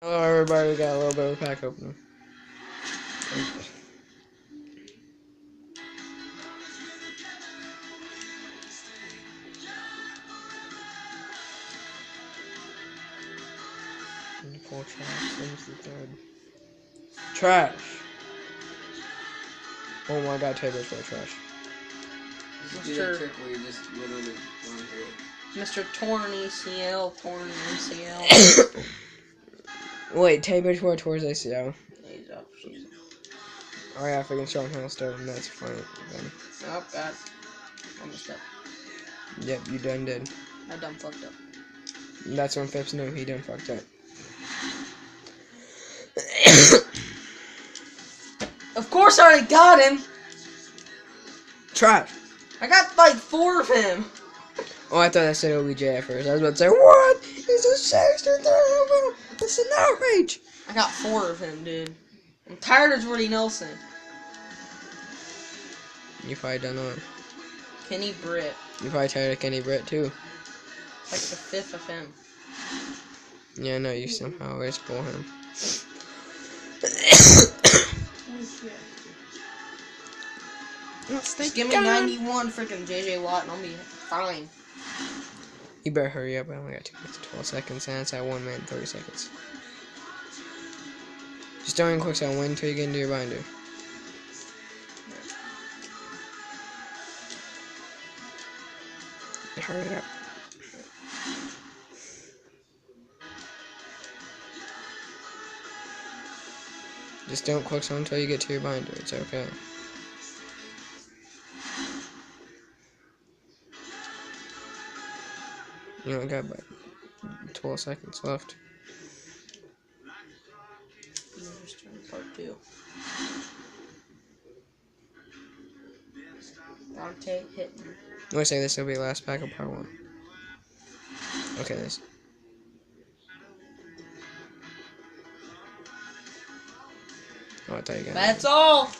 Hello everybody, we got a little bit of a pack opener. Pull trash, Sims the third. Trash! Oh my god, tables for trash. Mr. Torn ACL, Torn ACL. Wait, tables for towards ACL. He's up. Oh yeah, freaking Sean Hellstone, that's funny. Then. Oh god. Almost up. Yep, you done did. I done fucked up. And that's when Phipps knew he done fucked up. Of course I already got him! Trash! I got like 4 of him! Oh, I thought that said OBJ at first. I was about to say, what? He's a 63rd. It's an outrage! I got 4 of him, dude. I'm tired of Jordy Nelson. You probably don't know it. Kenny Britt. You probably tired of Kenny Britt too. Like the 5th of him. Yeah, no, you somehow always pull him. Just give me 91 freaking JJ Watt and I'll be fine. You better hurry up. I only got 2 minutes and 12 seconds, and it's at 1 minute and 30 seconds. Just don't even quick sound. Wait until you get into your binder. Hurry up. Just don't quick sound until you get to your binder. It's okay. You only got about 12 seconds left. Part 2. Dante hit me. I'm gonna say this will be the last pack of part 1. Okay, this. Oh, I thought you got That's all!